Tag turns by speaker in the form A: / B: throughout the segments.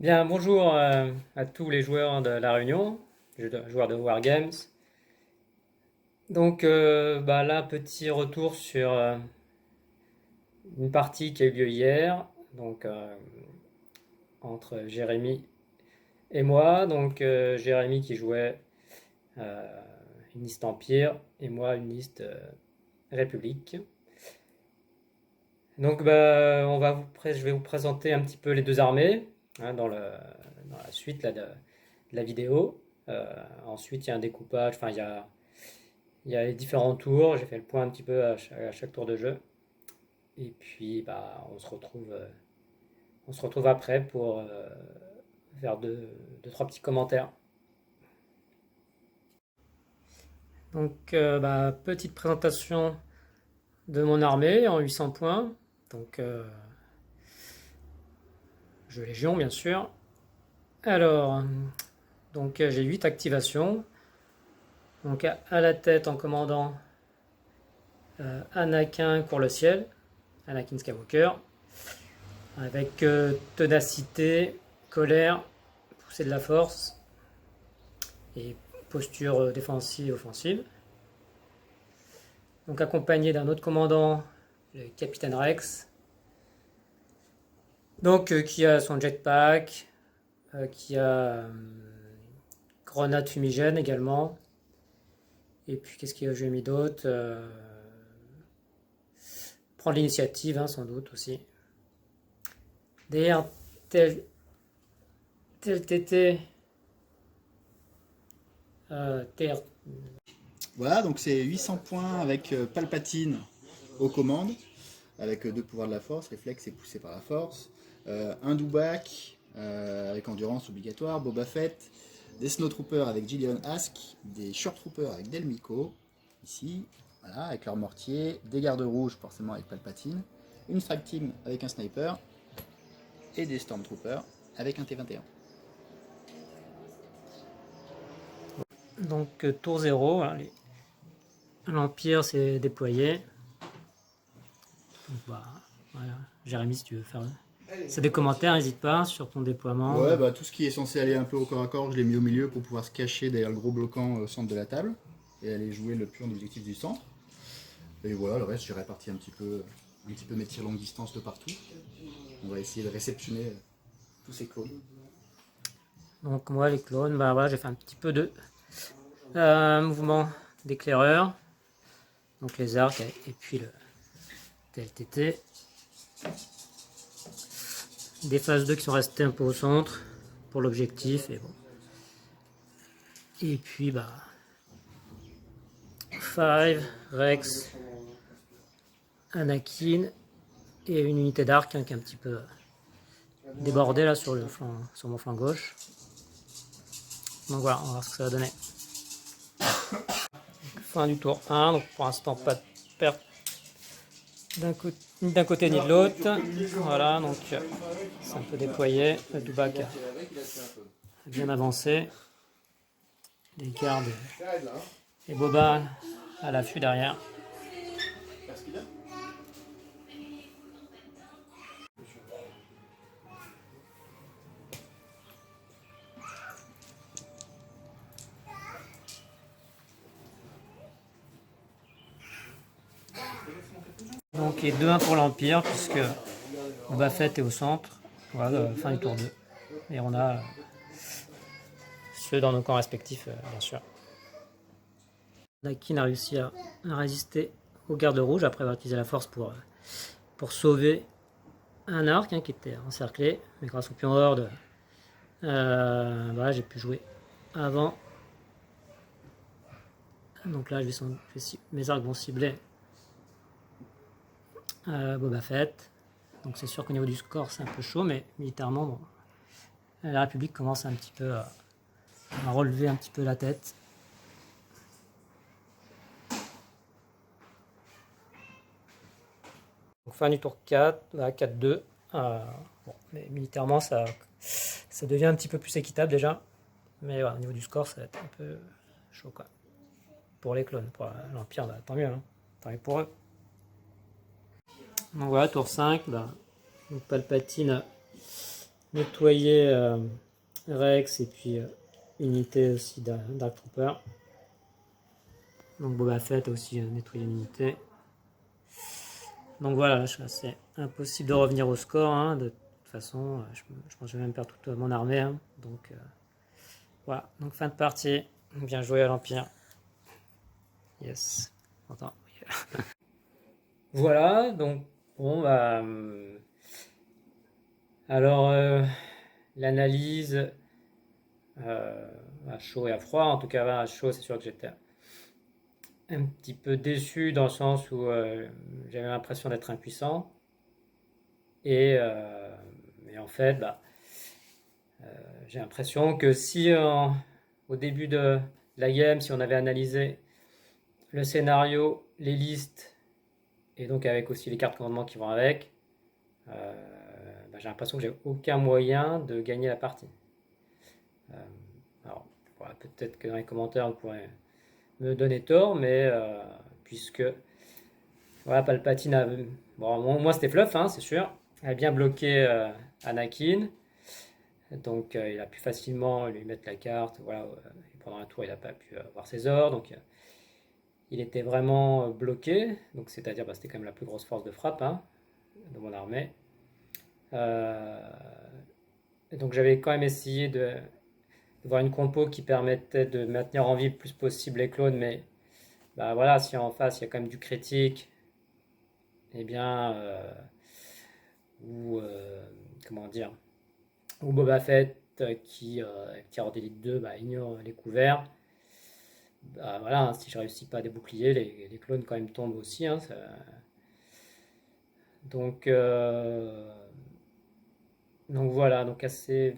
A: Bien, bonjour à tous les joueurs de la Réunion, joueurs de Wargames. Donc là, petit retour sur une partie qui a eu lieu hier, donc entre Jérémy et moi. Donc Jérémy qui jouait euh, une liste Empire et moi une liste République. Donc je vais vous présenter un petit peu les deux armées hein, dans la suite là, de la vidéo. Ensuite, il y a un découpage, enfin il y a les différents tours. J'ai fait le point un petit peu à chaque tour de jeu. Et puis on se retrouve après pour faire trois petits commentaires. Donc petite présentation de mon armée en 800 points. Donc jeu Légion bien sûr. Alors, j'ai 8 activations. Donc à la tête en commandant Anakin court le ciel, Anakin Skywalker, avec ténacité, colère, poussée de la force et posture défensive et offensive. Donc accompagné d'un autre commandant, le capitaine Rex, donc qui a son jetpack, qui a grenade fumigène également. Et puis qu'est-ce que j'ai mis d'autre prendre l'initiative hein, sans doute aussi. D'ailleurs, tel TT
B: Voilà, donc c'est 800 points avec Palpatine aux commandes, avec deux pouvoirs de la force, réflexe et poussé par la force, un Dewback avec endurance obligatoire, Boba Fett, des Snowtroopers avec Gillian Ask, des Short Troopers avec Del Meeko, ici, voilà, avec leur mortier, des gardes rouges forcément avec Palpatine, une Strike Team avec un sniper, et des Stormtroopers avec un T-21.
A: Donc tour 0, hein, l'Empire s'est déployé. Donc, voilà. Jérémy, si tu veux faire c'est des commentaires, n'hésite pas sur ton déploiement.
B: Ouais, tout ce qui est censé aller un peu au corps à corps, je l'ai mis au milieu pour pouvoir se cacher derrière le gros bloquant au centre de la table et aller jouer le pion d'objectif du centre. Et voilà, le reste, j'ai réparti un petit peu mes tirs longue distance de partout. On va essayer de réceptionner tous ces clones.
A: Donc moi, les clones, j'ai fait un petit peu de mouvement d'éclaireur. Donc les arcs et puis le TLTT. Des phases 2 qui sont restées un peu au centre pour l'objectif et bon. Et puis 5, Rex, Anakin et une unité d'arc qui est un petit peu débordée là sur mon flanc gauche. Donc voilà, on va voir ce que ça va donner. Fin du tour 1, donc pour l'instant pas de perte ni d'un côté ni de l'autre. Voilà, donc c'est un peu déployé. Le Dewback a bien avancé. Les gardes et Boba à l'affût derrière. Donc il est 2-1 pour l'Empire puisque Boba Fett est au centre. Voilà, fin du tour 2. Et on a ceux dans nos camps respectifs, bien sûr. Anakin a réussi à résister aux gardes rouges après avoir utilisé la force pour sauver un arc qui était encerclé. Mais grâce au pion horde, j'ai pu jouer avant. Donc là, mes arcs vont cibler Boba Fett. Donc c'est sûr qu'au niveau du score, c'est un peu chaud, mais militairement, bon, la République commence un petit peu à relever un petit peu la tête. Donc fin du tour 4, 4-2. Mais militairement, ça devient un petit peu plus équitable déjà. Mais au niveau du score, ça va être un peu chaud quoi. Pour les clones, pour l'Empire, tant mieux. Hein. Tant mieux pour eux. Donc voilà, tour 5, bah, donc Palpatine a nettoyé Rex et puis unité aussi Dark Trooper. Donc Boba Fett a aussi nettoyé une unité. Donc voilà, c'est impossible de revenir au score. Hein, de toute façon, je pense que je vais même perdre toute mon armée. Hein, donc voilà, donc fin de partie. Bien joué à l'Empire. Yes. Attends. Voilà, donc bon bah alors l'analyse à chaud et à froid, en tout cas à chaud c'est sûr que j'étais un petit peu déçu dans le sens où j'avais l'impression d'être impuissant et, et en fait bah, j'ai l'impression que si au début de la game si on avait analysé le scénario, les listes et donc avec aussi les cartes commandement qui vont avec, bah, j'ai l'impression que j'ai aucun moyen de gagner la partie. Euh, alors, voilà, peut-être que dans les commentaires vous pourrez me donner tort, mais puisque voilà, Palpatine a. Bon, moi c'était fluff, hein, c'est sûr. Il a bien bloqué Anakin, donc il a pu facilement lui mettre la carte. Voilà, et pendant un tour, il n'a pas pu avoir ses ordres, donc il était vraiment bloqué. Donc c'est-à-dire, bah, c'était quand même la plus grosse force de frappe hein, de mon armée. Euh, donc j'avais quand même essayé de voir une compo qui permettait de maintenir en vie le plus possible les clones, mais bah voilà, si en face il y a quand même du critique, eh bien, ou comment dire, ou Boba Fett qui a d'élite 2 bah, ignore les couverts. Bah, voilà, hein, si je réussis pas à débouclier, les clones quand même tombent aussi. Hein, donc, donc voilà, donc assez.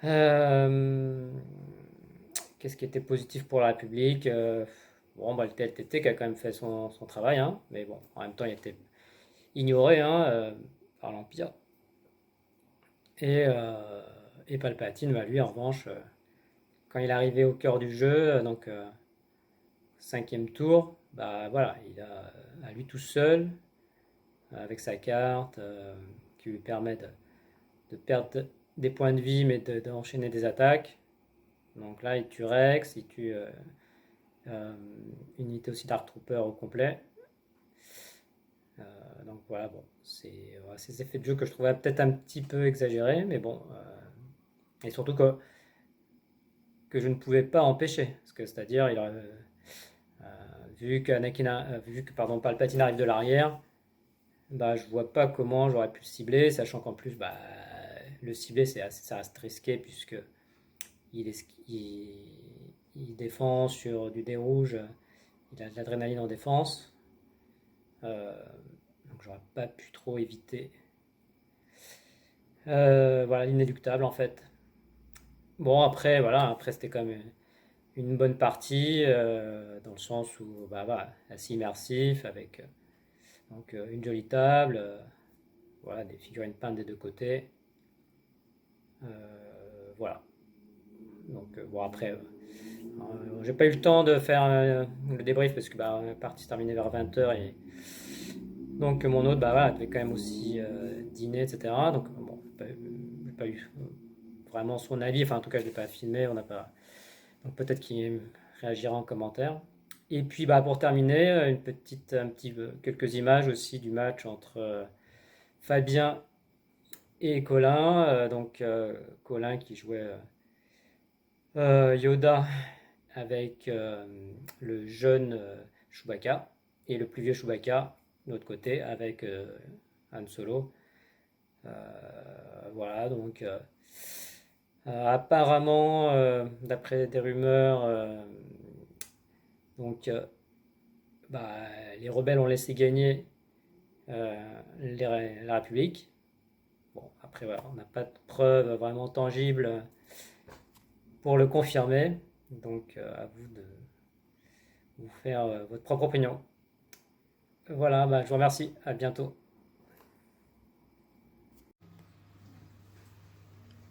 A: Euh, Qu'est-ce qui était positif pour la République bon, bah, le TLTT qui a quand même fait son travail, hein, mais bon, en même temps, il était ignoré hein, par l'Empire. Et, euh, et Palpatine, bah, lui, en revanche, quand il est arrivé au cœur du jeu, donc cinquième tour, bah voilà, il a à lui tout seul, avec sa carte, qui lui permet de perdre des points de vie, mais d'enchaîner des attaques. Donc là, il tue Rex, il tue euh, une unité aussi Dark Trooper au complet. Donc voilà, bon, c'est ces effets de jeu que je trouvais peut-être un petit peu exagérés, mais bon, et surtout que je ne pouvais pas empêcher, parce que c'est-à-dire, vu vu que pardon, Palpatine arrive de l'arrière, bah je vois pas comment j'aurais pu le cibler, sachant qu'en plus, bah le cibler ça reste risqué puisque il, est, il défend sur du dé rouge, il a de l'adrénaline en défense, euh, donc j'aurais pas pu trop éviter. Voilà, l'inéluctable en fait. Bon après voilà, après c'était quand même une bonne partie dans le sens où bah voilà, assez immersif avec donc une jolie table, voilà des figurines peintes des deux côtés, voilà. Donc bon après j'ai pas eu le temps de faire le débrief parce que bah, la partie se terminait vers 20h et donc mon hôte bah voilà devait quand même aussi dîner etc. Donc bon j'ai pas eu vraiment son avis, enfin en tout cas je l'ai pas filmé, on n'a pas. Donc peut-être qu'il réagira en commentaire. Et puis bah, pour terminer, quelques images aussi du match entre Fabien et Colin. Donc Colin qui jouait Yoda avec le jeune Chewbacca et le plus vieux Chewbacca de l'autre côté avec Han Solo. Euh, voilà, donc apparemment, d'après des rumeurs, donc bah, les rebelles ont laissé gagner la République. Bon, après, voilà, on n'a pas de preuves vraiment tangibles pour le confirmer. Donc, à vous de vous faire votre propre opinion. Voilà, bah, je vous remercie. À bientôt.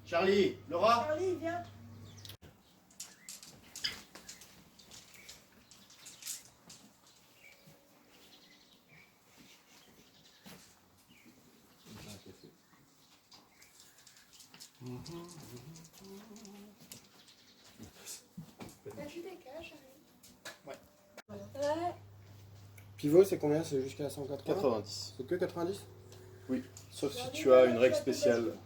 B: Charlie, Laura?
C: Charlie, viens. Pivot, c'est combien? C'est jusqu'à 180?
D: 90.
C: C'est que 90?
D: Oui, sauf si tu as une règle spéciale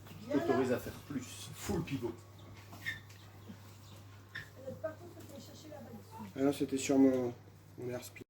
D: qui t'autorise à faire plus. Full pivot.
C: Ah non, c'était sur mon airspeed.